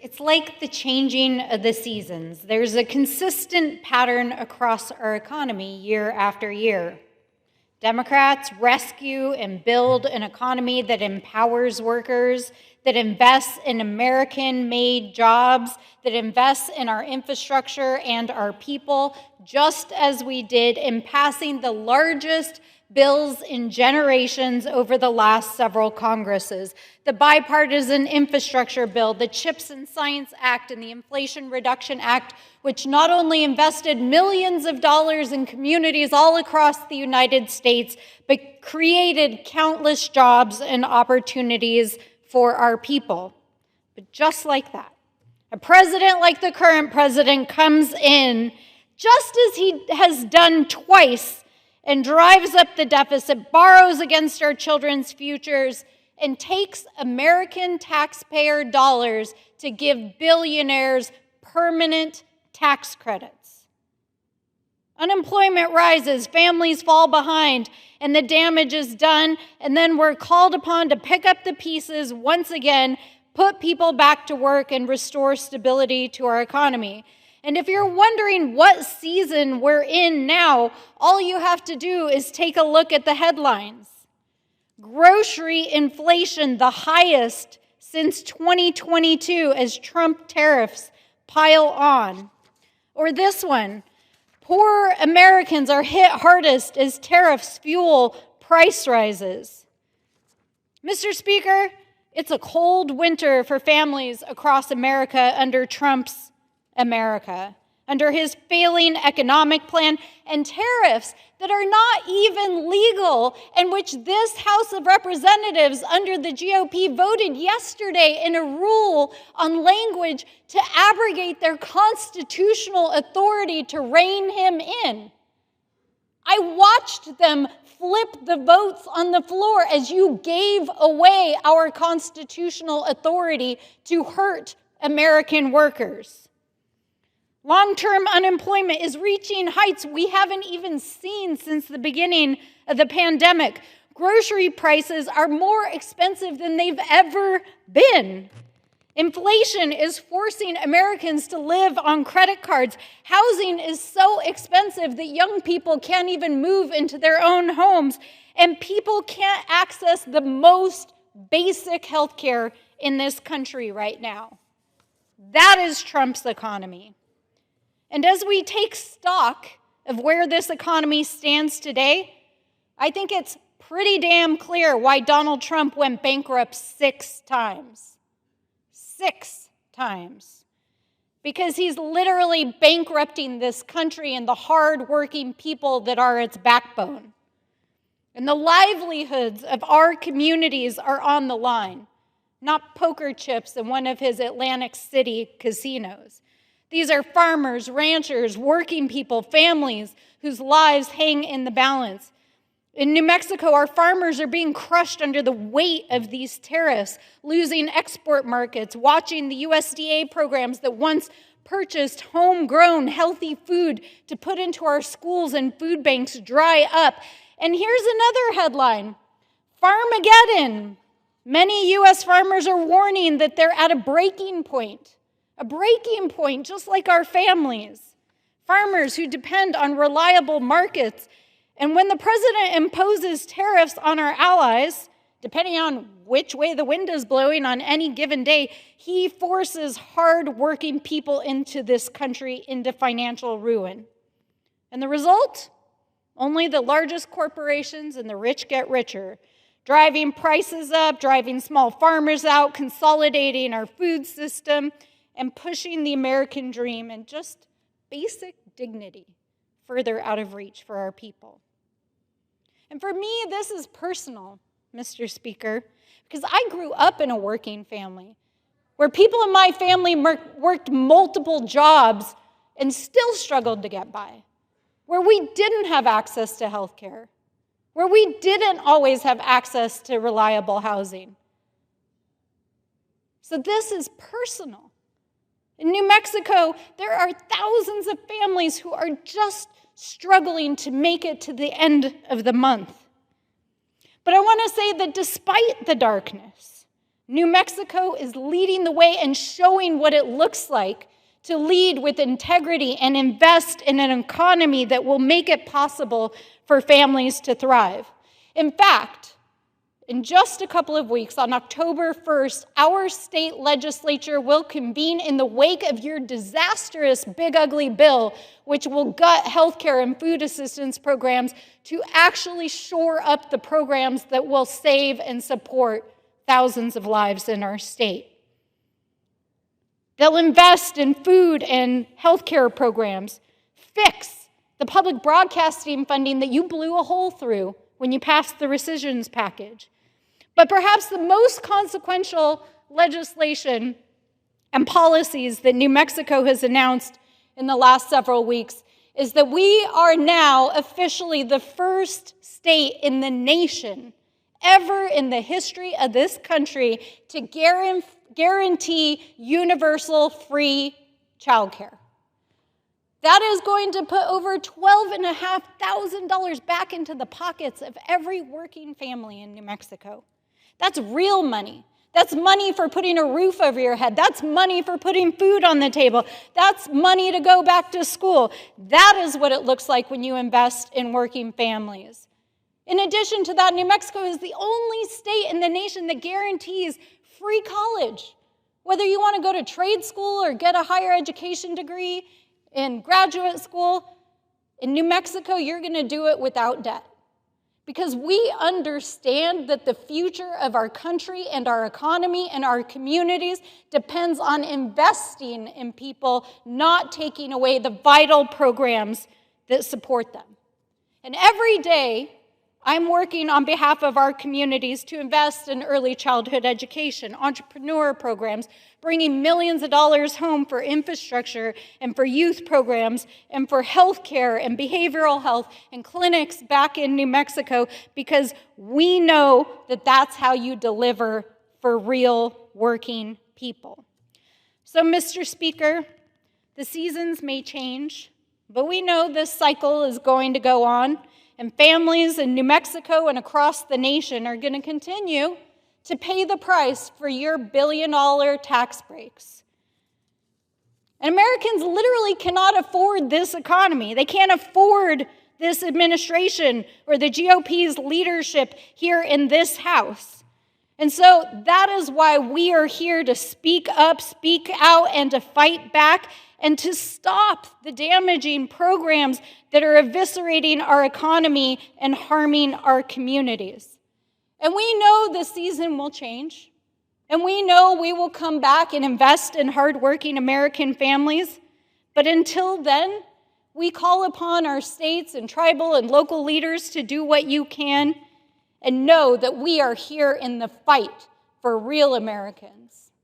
It's like the changing of the seasons. There's a consistent pattern across our economy year after year. Democrats rescue and build an economy that empowers workers, that invests in American-made jobs, that invests in our infrastructure and our people, just as we did in passing the largest bills in generations over the last several Congresses. The bipartisan infrastructure bill, the CHIPS and Science Act, and the Inflation Reduction Act, which not only invested millions of dollars in communities all across the United States, but created countless jobs and opportunities for our people. But just like that, a president like the current president comes in, just as he has done twice, and drives up the deficit, borrows against our children's futures, and takes American taxpayer dollars to give billionaires permanent tax credits. Unemployment rises, families fall behind, and the damage is done, and then we're called upon to pick up the pieces once again, put people back to work, and restore stability to our economy. And if you're wondering what season we're in now, all you have to do is take a look at the headlines. Grocery inflation, the highest since 2022 as Trump tariffs pile on. Or this one, poor Americans are hit hardest as tariffs fuel price rises. Mr. Speaker, it's a cold winter for families across America under Trump's America, under his failing economic plan and tariffs that are not even legal, and which this House of Representatives under the GOP voted yesterday in a rule on language to abrogate their constitutional authority to rein him in. I watched them flip the votes on the floor as you gave away our constitutional authority to hurt American workers. Long-term unemployment is reaching heights we haven't even seen since the beginning of the pandemic. Grocery prices are more expensive than they've ever been. Inflation is forcing Americans to live on credit cards. Housing is so expensive that young people can't even move into their own homes, and people can't access the most basic health care in this country right now. That is Trump's economy. And as we take stock of where this economy stands today, I think it's pretty damn clear why Donald Trump went bankrupt 6 times. 6 times. Because he's literally bankrupting this country and the hard-working people that are its backbone. And the livelihoods of our communities are on the line, not poker chips in one of his Atlantic City casinos. These are farmers, ranchers, working people, families whose lives hang in the balance. In New Mexico, our farmers are being crushed under the weight of these tariffs, losing export markets, watching the USDA programs that once purchased homegrown, healthy food to put into our schools and food banks dry up. And here's another headline, Farmageddon. Many U.S. farmers are warning that they're at a breaking point. A breaking point, just like our families. Farmers who depend on reliable markets. And when the president imposes tariffs on our allies, depending on which way the wind is blowing on any given day, he forces hard-working people into this country into financial ruin. And the result? Only the largest corporations and the rich get richer, driving prices up, driving small farmers out, consolidating our food system, and pushing the American dream and just basic dignity further out of reach for our people. And for me, this is personal, Mr. Speaker, because I grew up in a working family where people in my family worked multiple jobs and still struggled to get by, where we didn't have access to health care, where we didn't always have access to reliable housing. So this is personal. In New Mexico, there are thousands of families who are just struggling to make it to the end of the month. But I want to say that despite the darkness, New Mexico is leading the way and showing what it looks like to lead with integrity and invest in an economy that will make it possible for families to thrive. In fact, in just a couple of weeks, on October 1st, our state legislature will convene in the wake of your disastrous big ugly bill, which will gut healthcare and food assistance programs to actually shore up the programs that will save and support thousands of lives in our state. They'll invest in food and healthcare programs, fix the public broadcasting funding that you blew a hole through when you passed the rescissions package. But perhaps the most consequential legislation and policies that New Mexico has announced in the last several weeks is that we are now officially the first state in the nation ever in the history of this country to guarantee universal free childcare. That is going to put over $12,500 back into the pockets of every working family in New Mexico. That's real money. That's money for putting a roof over your head. That's money for putting food on the table. That's money to go back to school. That is what it looks like when you invest in working families. In addition to that, New Mexico is the only state in the nation that guarantees free college. Whether you want to go to trade school or get a higher education degree in graduate school, in New Mexico, you're going to do it without debt. Because we understand that the future of our country and our economy and our communities depends on investing in people, not taking away the vital programs that support them. And every day, I'm working on behalf of our communities to invest in early childhood education, entrepreneur programs, bringing millions of dollars home for infrastructure and for youth programs and for health care and behavioral health and clinics back in New Mexico, because we know that that's how you deliver for real working people. So, Mr. Speaker, the seasons may change, but we know this cycle is going to go on. And families in New Mexico and across the nation are going to continue to pay the price for your billion-dollar tax breaks. And Americans literally cannot afford this economy. They can't afford this administration or the GOP's leadership here in this House. And so that is why we are here to speak up, speak out, and to fight back and to stop the damaging programs that are eviscerating our economy and harming our communities. And we know the season will change, and we know we will come back and invest in hardworking American families. But until then, we call upon our states and tribal and local leaders to do what you can and know that we are here in the fight for real Americans.